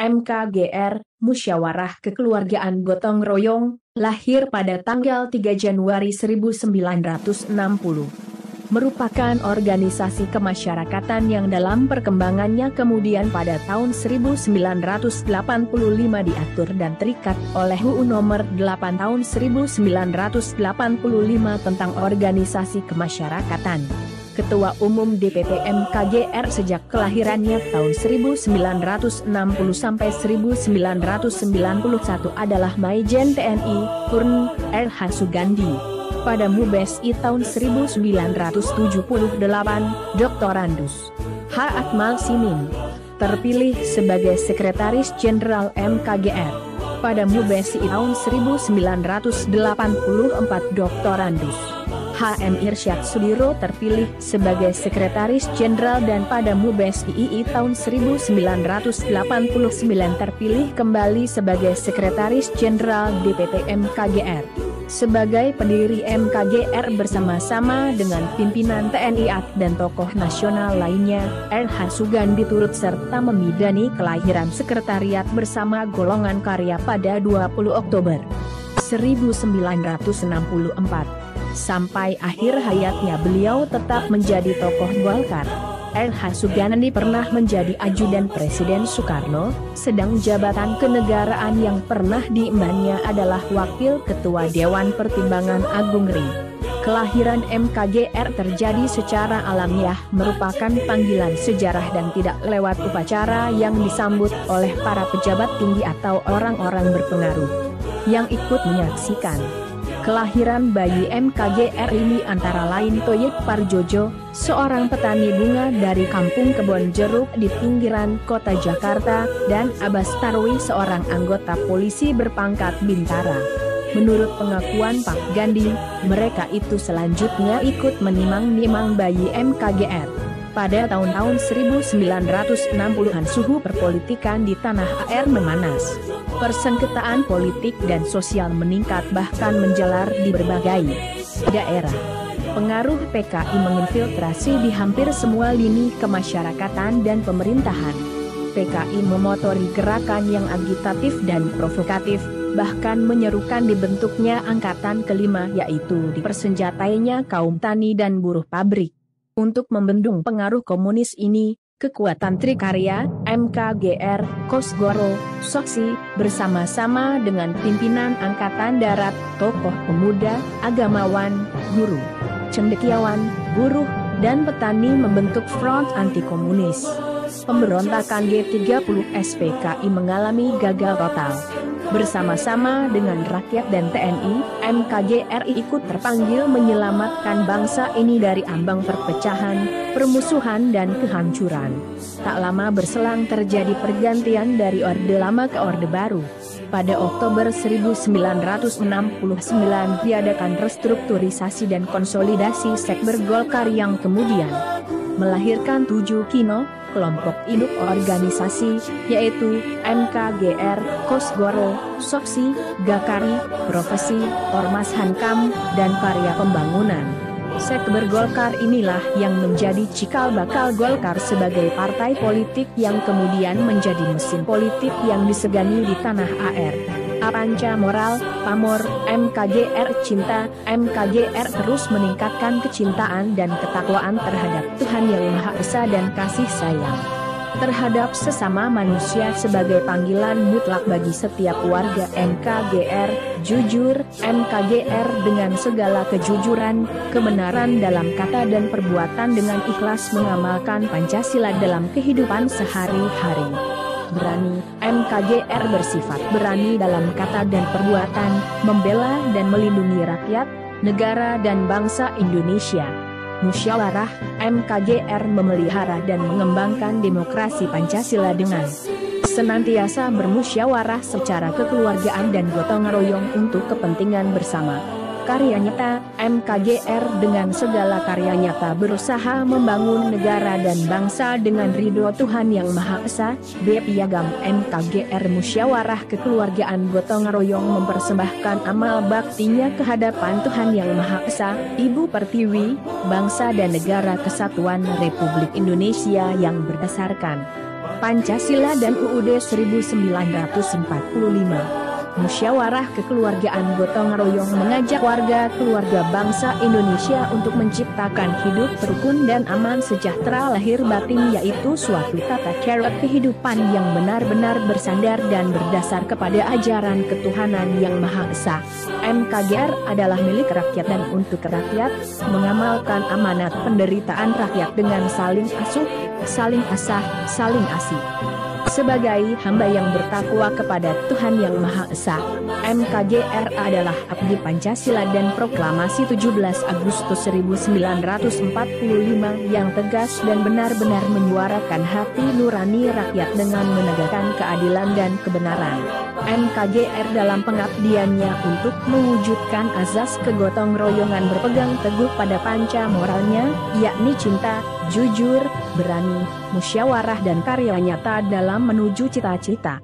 MKGR, Musyawarah Kekeluargaan Gotong Royong, lahir pada tanggal 3 Januari 1960. Merupakan organisasi kemasyarakatan yang dalam perkembangannya kemudian pada tahun 1985 diatur dan terikat oleh UU Nomor 8 Tahun 1985 tentang Organisasi Kemasyarakatan. Ketua Umum DPP MKGR sejak kelahirannya tahun 1960 sampai 1991 adalah Maijen TNI, Purn. R.H. Sugandi. Pada MUBSI tahun 1978, Doktorandus H. Akmal Simin terpilih sebagai Sekretaris Jenderal MKGR. Pada MUBSI tahun 1984, Doktorandus H. M. Irsyad Sudiro terpilih sebagai Sekretaris Jenderal dan pada MUBSI tahun 1989 terpilih kembali sebagai Sekretaris Jenderal DPP MKGR. Sebagai pendiri MKGR bersama-sama dengan pimpinan TNI AD dan tokoh nasional lainnya, R.H. Sugandi turut serta memidani kelahiran sekretariat bersama golongan karya pada 20 Oktober 1964. Sampai akhir hayatnya beliau tetap menjadi tokoh Golkar. R.H. Sugandi pernah menjadi ajudan Presiden Soekarno, sedang jabatan kenegaraan yang pernah diembannya adalah Wakil Ketua Dewan Pertimbangan Agung RI. Kelahiran MKGR terjadi secara alamiah merupakan panggilan sejarah dan tidak lewat upacara yang disambut oleh para pejabat tinggi atau orang-orang berpengaruh yang ikut menyaksikan. Kelahiran bayi MKGR ini antara lain Toyib Parjojo, seorang petani bunga dari kampung Kebon Jeruk di pinggiran kota Jakarta, dan Abbas Tarwi, seorang anggota polisi berpangkat Bintara. Menurut pengakuan Pak Gandhi, mereka itu selanjutnya ikut menimang-nimang bayi MKGR. Pada tahun-tahun 1960-an suhu perpolitikan di tanah air memanas. Persengketaan politik dan sosial meningkat bahkan menjalar di berbagai daerah. Pengaruh PKI menginfiltrasi di hampir semua lini kemasyarakatan dan pemerintahan. PKI memotori gerakan yang agitatif dan provokatif, bahkan menyerukan dibentuknya angkatan kelima yaitu dipersenjatainya kaum tani dan buruh pabrik. Untuk membendung pengaruh komunis ini, kekuatan Trikarya, MKGR, Kosgoro, Soksi, bersama-sama dengan pimpinan Angkatan Darat, tokoh pemuda, agamawan, guru, cendekiawan, buruh, dan petani membentuk Front Anti-Komunis. Pemberontakan G30 SPKI mengalami gagal total. Bersama-sama dengan rakyat dan TNI, MKGRI ikut terpanggil menyelamatkan bangsa ini dari ambang perpecahan, permusuhan dan kehancuran. Tak lama berselang terjadi pergantian dari Orde Lama ke Orde Baru. Pada Oktober 1969 diadakan restrukturisasi dan konsolidasi Sekber Golkar yang kemudian melahirkan 7 kino, kelompok induk organisasi, yaitu MKGR, Kosgoro, Soksi, Gakari, Profesi, Ormas Hankam, dan Karya Pembangunan. Sekber Golkar inilah yang menjadi cikal bakal Golkar sebagai partai politik yang kemudian menjadi mesin politik yang disegani di tanah air. Panca moral, pamor, MKGR cinta, MKGR terus meningkatkan kecintaan dan ketakwaan terhadap Tuhan Yang Maha Esa dan kasih sayang terhadap sesama manusia sebagai panggilan mutlak bagi setiap warga MKGR. Jujur, MKGR dengan segala kejujuran, kebenaran dalam kata dan perbuatan dengan ikhlas mengamalkan Pancasila dalam kehidupan sehari-hari. Berani, MKGR bersifat berani dalam kata dan perbuatan, membela dan melindungi rakyat, negara dan bangsa Indonesia. Musyawarah, MKGR memelihara dan mengembangkan demokrasi Pancasila dengan senantiasa bermusyawarah secara kekeluargaan dan gotong royong untuk kepentingan bersama. Karya nyata, MKGR dengan segala karya nyata berusaha membangun negara dan bangsa dengan ridho Tuhan Yang Maha Esa. Piagam MKGR Musyawarah Kekeluargaan Gotong Royong mempersembahkan amal baktinya kehadapan Tuhan Yang Maha Esa, Ibu Pertiwi, bangsa dan negara kesatuan Republik Indonesia yang berdasarkan Pancasila dan UUD 1945. Musyawarah Kekeluargaan Gotong Royong mengajak warga keluarga bangsa Indonesia untuk menciptakan hidup rukun dan aman sejahtera lahir batin, yaitu suatu tata cara kehidupan yang benar-benar bersandar dan berdasar kepada ajaran ketuhanan yang Maha Esa. MKGR adalah milik rakyat dan untuk rakyat, mengamalkan amanat penderitaan rakyat dengan saling asuh, saling asah, saling asih. Sebagai hamba yang bertakwa kepada Tuhan Yang Maha Esa, MKGR adalah abdi Pancasila dan proklamasi 17 Agustus 1945 yang tegas dan benar-benar menyuarakan hati nurani rakyat dengan menegakkan keadilan dan kebenaran. MKGR dalam pengabdiannya untuk mewujudkan azas kegotong royongan berpegang teguh pada panca moralnya, yakni cinta, jujur, berani, musyawarah dan karya nyata dalam menuju cita-cita.